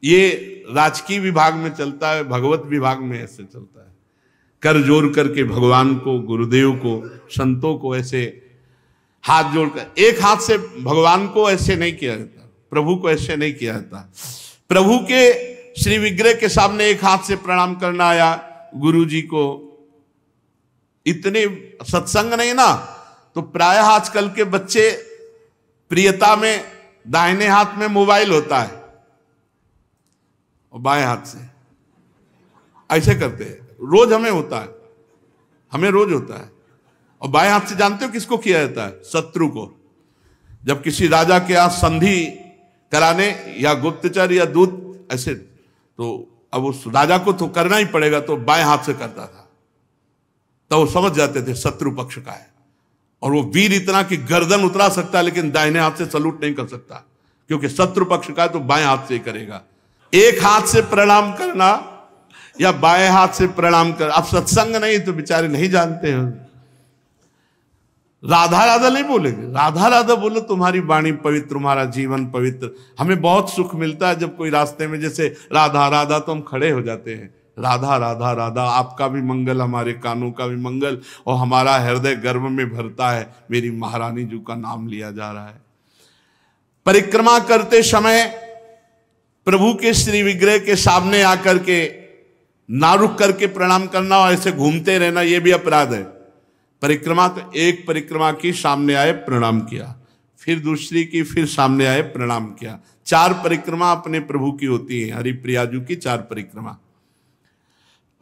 ये राजकीय विभाग में चलता है, भगवत विभाग में ऐसे चलता है। कर जोड़ करके भगवान को, गुरुदेव को, संतों को ऐसे हाथ जोड़कर, एक हाथ से भगवान को ऐसे नहीं किया जाता, प्रभु को ऐसे नहीं किया जाता। प्रभु के श्री विग्रह के सामने एक हाथ से प्रणाम करना या गुरु जी को। इतने सत्संग नहीं ना, तो प्राय आजकल के बच्चे प्रियता में दाहिने हाथ में मोबाइल होता है और बाएं हाथ से ऐसे करते हैं। रोज हमें होता है, हमें रोज होता है। और बाएं हाथ से जानते हो किसको किया जाता है? शत्रु को। जब किसी राजा के यहाँ संधि कराने या गुप्तचर या दूत ऐसे, तो अब उस राजा को तो करना ही पड़ेगा, तो बाएं हाथ से करता था। तो वो समझ जाते थे शत्रु पक्ष का है। और वो वीर इतना कि गर्दन उतरा सकता है लेकिन दाहिने हाथ से सलूट नहीं कर सकता, क्योंकि शत्रु पक्ष का है तो बाएं हाथ से ही करेगा। एक हाथ से प्रणाम करना या बाएं हाथ से प्रणाम कर। अब सत्संग नहीं तो बेचारे नहीं जानते हो। राधा राधा नहीं बोलेंगे, राधा राधा बोलो, तुम्हारी वाणी पवित्र, तुम्हारा जीवन पवित्र। हमें बहुत सुख मिलता है जब कोई रास्ते में जैसे राधा राधा तो हम खड़े हो जाते हैं। राधा राधा राधा, आपका भी मंगल, हमारे कानों का भी मंगल, और हमारा हृदय गर्व में भरता है, मेरी महारानी जी का नाम लिया जा रहा है। परिक्रमा करते समय प्रभु के श्री विग्रह के सामने आकर के ना रुक करके प्रणाम करना और ऐसे घूमते रहना, यह भी अपराध है। परिक्रमा तो एक परिक्रमा की, सामने आए प्रणाम किया, फिर दूसरी की, फिर सामने आए प्रणाम किया। 4 परिक्रमा अपने प्रभु की होती है, हरिप्रिया जी की 4 परिक्रमा।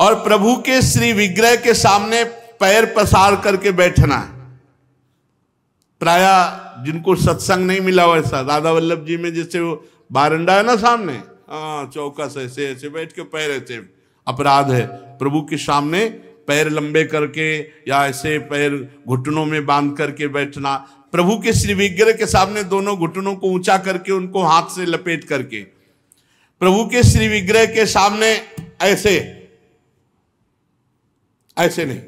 और प्रभु के श्री विग्रह के सामने पैर पसार करके बैठना। प्राय जिनको सत्संग नहीं मिला वैसा, राधा वल्लभ जी में जैसे वो बारंडा है ना सामने, चौकस ऐसे ऐसे बैठ के पैर ऐसे, अपराध है। प्रभु के सामने पैर लंबे करके या ऐसे पैर घुटनों में बांध करके बैठना। प्रभु के श्री विग्रह के सामने दोनों घुटनों को ऊंचा करके उनको हाथ से लपेट करके प्रभु के श्री विग्रह के सामने ऐसे ऐसे नहीं,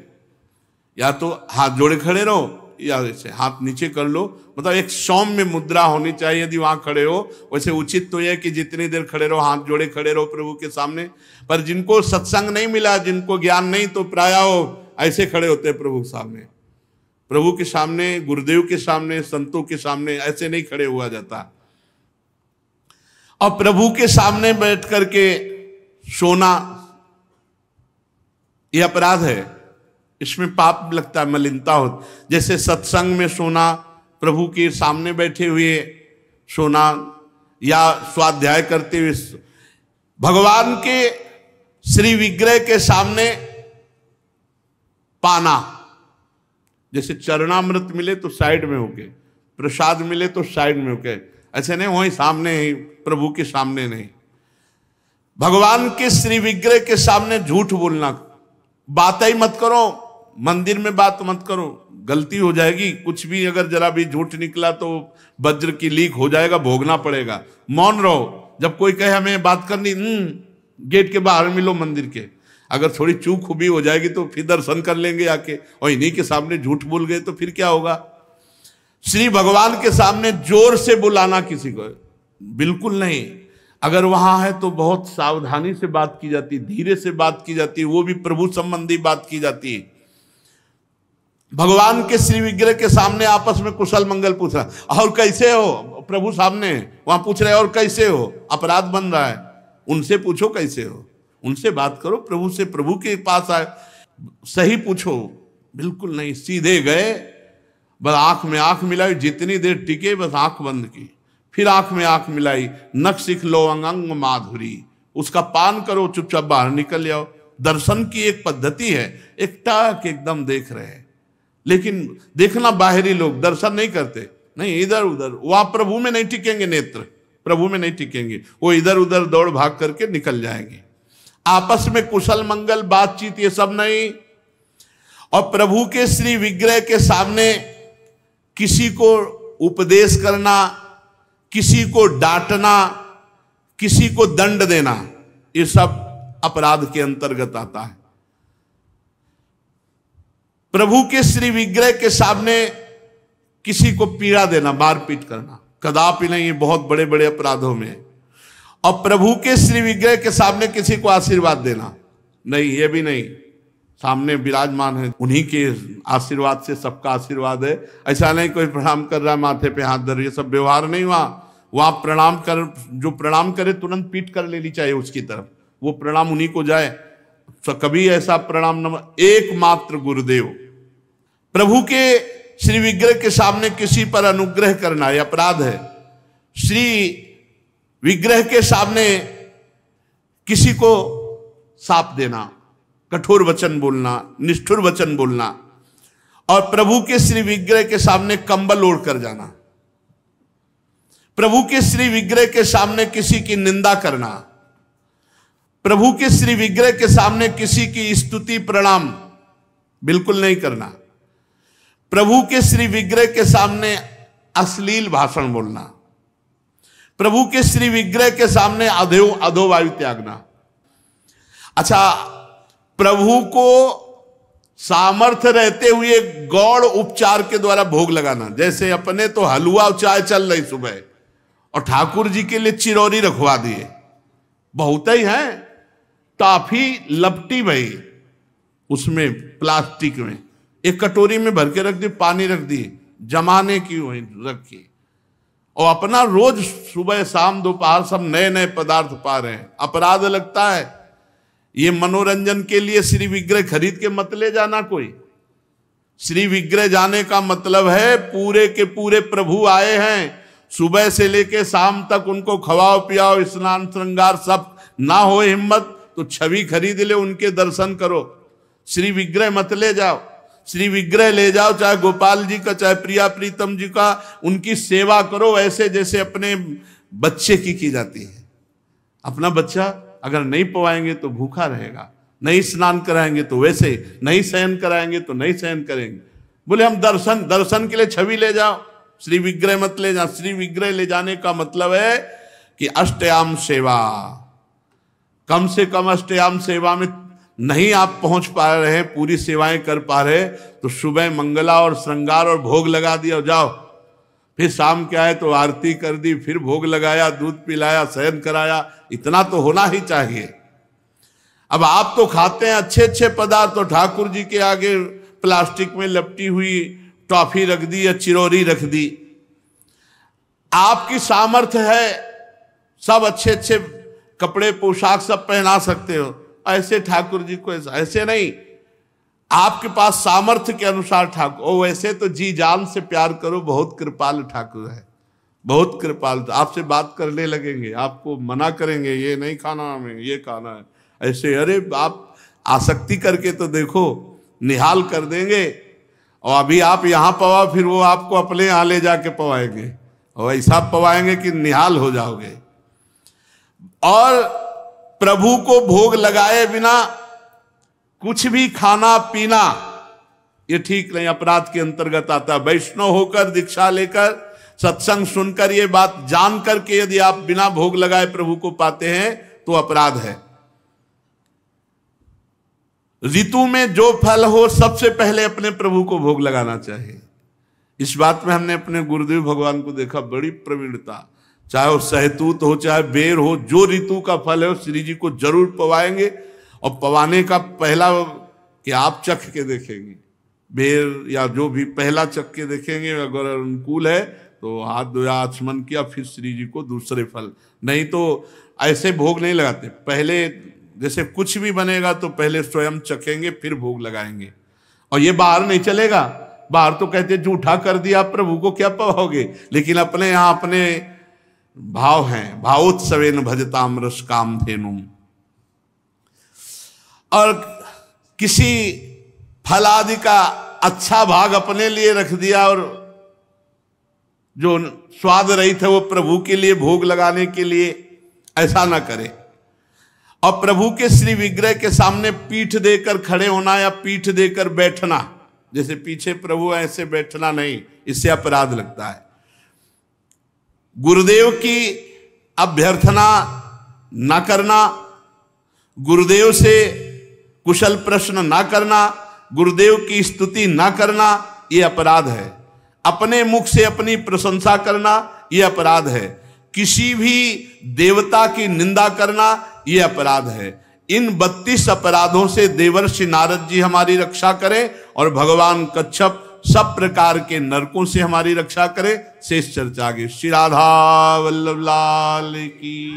या तो हाथ जोड़े खड़े रहो या ऐसे हाथ नीचे कर लो, मतलब एक सौम्य मुद्रा होनी चाहिए। यदि वहां खड़े हो वैसे उचित तो यह कि जितनी देर खड़े रहो हाथ जोड़े खड़े रहो प्रभु के सामने। पर जिनको सत्संग नहीं मिला, जिनको ज्ञान नहीं, तो प्राय ऐसे खड़े होते हैं प्रभु के सामने। प्रभु के सामने, गुरुदेव के सामने, संतों के सामने ऐसे नहीं खड़े हुआ जाता। और प्रभु के सामने बैठ करके सोना यह अपराध है, इसमें पाप लगता है, मलिनता हो। जैसे सत्संग में सोना, प्रभु के सामने बैठे हुए सोना, या स्वाध्याय करते हुए, भगवान के श्री विग्रह के सामने पाना। जैसे चरणामृत मिले तो साइड में होके, प्रसाद मिले तो साइड में होके, ऐसे नहीं वहीं सामने ही, प्रभु के सामने नहीं। भगवान के श्री विग्रह के सामने झूठ बोलना, बात ही मत करो, मंदिर में बात मत करो, गलती हो जाएगी। कुछ भी अगर जरा भी झूठ निकला तो वज्र की लीक हो जाएगा, भोगना पड़ेगा। मौन रहो। जब कोई कहे हमें बात करनी, गेट के बाहर मिलो मंदिर के। अगर थोड़ी चूक भी हो जाएगी तो फिर दर्शन कर लेंगे आके, और इन्हीं के सामने झूठ बोल गए तो फिर क्या होगा। श्री भगवान के सामने जोर से बुलाना किसी को बिल्कुल नहीं। अगर वहां है तो बहुत सावधानी से बात की जाती, धीरे से बात की जाती, वो भी प्रभु संबंधी बात की जाती है। भगवान के श्री विग्रह के सामने आपस में कुशल मंगल पूछ रहा, और कैसे हो, प्रभु सामने वहां पूछ रहे और कैसे हो, अपराध बन रहा है। उनसे पूछो कैसे हो, उनसे बात करो प्रभु से, प्रभु के पास आए सही पूछो। बिल्कुल नहीं, सीधे गए, बस आंख में आंख मिलाई, जितनी देर टिके बस आंख बंद की, फिर आंख में आंख मिलाई, नख सिख लो अंग माधुरी, उसका पान करो, चुपचाप बाहर निकल जाओ। दर्शन की एक पद्धति है, एक टाक एकदम देख रहे हैं, लेकिन देखना बाहरी लोग दर्शन नहीं करते, नहीं इधर उधर, वहां प्रभु में नहीं टिकेंगे, नेत्र प्रभु में नहीं टिकेंगे, वो इधर उधर दौड़ भाग करके निकल जाएंगे। आपस में कुशल मंगल बातचीत ये सब नहीं। और प्रभु के श्री विग्रह के सामने किसी को उपदेश करना, किसी को डांटना, किसी को दंड देना, ये सब अपराध के अंतर्गत आता है। प्रभु के श्री विग्रह के सामने किसी को पीड़ा देना, मारपीट करना, कदापि नहीं, ये बहुत बड़े बड़े अपराधों में। और प्रभु के श्री विग्रह के सामने किसी को आशीर्वाद देना, नहीं, ये भी नहीं। सामने विराजमान है, उन्हीं के आशीर्वाद से सबका आशीर्वाद है। ऐसा नहीं कोई प्रणाम कर रहा है माथे पे हाथ धर, ये सब व्यवहार नहीं। वहां प्रणाम कर, जो प्रणाम करे तुरंत पीठ कर लेनी चाहिए उसकी तरफ, वो प्रणाम उन्हीं को जाए। तो कभी ऐसा प्रणाम न, एकमात्र गुरुदेव। प्रभु के श्री विग्रह के सामने किसी पर अनुग्रह करना यह अपराध है। श्री विग्रह के सामने किसी को साप देना, कठोर वचन बोलना, निष्ठुर वचन बोलना, और प्रभु के श्री विग्रह के सामने कंबल ओढ़ कर जाना, प्रभु के श्री विग्रह के सामने किसी की निंदा करना, प्रभु के श्री विग्रह के सामने किसी की स्तुति प्रणाम बिल्कुल नहीं करना, प्रभु के श्री विग्रह के सामने अश्लील भाषण बोलना, प्रभु के श्री विग्रह के सामने अधो वायु त्यागना। अच्छा, प्रभु को सामर्थ्य रहते हुए गौड़ उपचार के द्वारा भोग लगाना, जैसे अपने तो हलवा चाय चल रही सुबह और ठाकुर जी के लिए चिरौरी रखवा दिए, बहुत ही है, टॉफी लपटी भाई उसमें प्लास्टिक में, एक कटोरी में भर के रख दी, पानी रख दी, जमाने की वही रखी, और अपना रोज सुबह शाम दोपहर सब नए नए पदार्थ पा रहे हैं। अपराध लगता है। ये मनोरंजन के लिए श्री विग्रह खरीद के मत ले जाना कोई। श्री विग्रह जाने का मतलब है पूरे के पूरे प्रभु आए हैं, सुबह से लेके शाम तक उनको खवाओ पियाओ, स्नान श्रृंगार सब ना हो हिम्मत तो छवि खरीद ले, उनके दर्शन करो। श्री विग्रह मत ले जाओ। श्री विग्रह ले जाओ, चाहे गोपाल जी का चाहे प्रिया प्रीतम जी का, उनकी सेवा करो ऐसे जैसे अपने बच्चे की जाती है। अपना बच्चा अगर नहीं पवाएंगे तो भूखा रहेगा, नहीं स्नान कराएंगे तो वैसे, नहीं शयन कराएंगे तो नहीं शयन करेंगे। बोले हम दर्शन के लिए छवि ले जाओ, श्री विग्रह मत ले जाओ। श्री विग्रह ले जाने का मतलब है कि अष्टयाम सेवा, कम से कम अष्टयाम सेवा में नहीं आप पहुंच पा रहे हैं, पूरी सेवाएं कर पा रहे, तो सुबह मंगला और श्रृंगार और भोग लगा दिया, जाओ। फिर शाम क्या है तो आरती कर दी, फिर भोग लगाया, दूध पिलाया, शयन कराया, इतना तो होना ही चाहिए। अब आप तो खाते हैं अच्छे अच्छे पदार्थ, तो ठाकुर जी के आगे प्लास्टिक में लपटी हुई टॉफी रख दी या चिरौरी रख दी। आपकी सामर्थ्य है, सब अच्छे अच्छे कपड़े पोशाक सब पहना सकते हो, ऐसे ठाकुर जी को ऐसे नहीं, आपके पास सामर्थ्य के अनुसार ठाकुर, ओ वैसे तो जी जान से प्यार करो, बहुत कृपाल ठाकुर है, बहुत कृपाल। आपसे बात करने लगेंगे, आपको मना करेंगे, ये नहीं खाना हमें, ये खाना है, ऐसे। अरे आप आसक्ति करके तो देखो, निहाल कर देंगे। और अभी आप यहाँ पवाओ, फिर वो आपको अपने यहाँ ले जाके पवाएंगे, और ऐसा पवाएंगे कि निहाल हो जाओगे। और प्रभु को भोग लगाए बिना कुछ भी खाना पीना ये ठीक नहीं, अपराध के अंतर्गत आता। वैष्णव होकर दीक्षा लेकर सत्संग सुनकर ये बात जान करके यदि आप बिना भोग लगाए प्रभु को पाते हैं तो अपराध है। ऋतु में जो फल हो सबसे पहले अपने प्रभु को भोग लगाना चाहिए। इस बात में हमने अपने गुरुदेव भगवान को देखा, बड़ी प्रवीणता, चाहे वो सहतूत हो चाहे बेर हो, जो ऋतु का फल है वो श्री जी को जरूर पवाएंगे। और पवाने का पहला कि आप चख के देखेंगे, बेर या जो भी पहला चख के देखेंगे, अगर अनुकूल है तो हाथ धोया आचमन किया, फिर श्री जी को दूसरे फल। नहीं तो ऐसे भोग नहीं लगाते, पहले जैसे कुछ भी बनेगा तो पहले स्वयं चखेंगे फिर भोग लगाएंगे। और ये बाहर नहीं चलेगा, बाहर तो कहते जूठा कर दिया प्रभु को क्या पवाओगे, लेकिन अपने यहाँ अपने भाव हैं, भावोत्सवेन भजताम रस काम धेनुम। और किसी फल आदि का अच्छा भाग अपने लिए रख दिया और जो स्वाद रहित है वो प्रभु के लिए भोग लगाने के लिए, ऐसा ना करें। और प्रभु के श्री विग्रह के सामने पीठ देकर खड़े होना या पीठ देकर बैठना, जैसे पीछे प्रभु ऐसे बैठना नहीं, इससे अपराध लगता है। गुरुदेव की अभ्यर्थना ना करना, गुरुदेव से कुशल प्रश्न ना करना, गुरुदेव की स्तुति ना करना, ये अपराध है। अपने मुख से अपनी प्रशंसा करना ये अपराध है। किसी भी देवता की निंदा करना ये अपराध है। इन 32 अपराधों से देवर्षि नारद जी हमारी रक्षा करें और भगवान कच्छप सब प्रकार के नरकों से हमारी रक्षा करें। शेष चर्चा आगे। श्री राधा वल्लभ लाल की।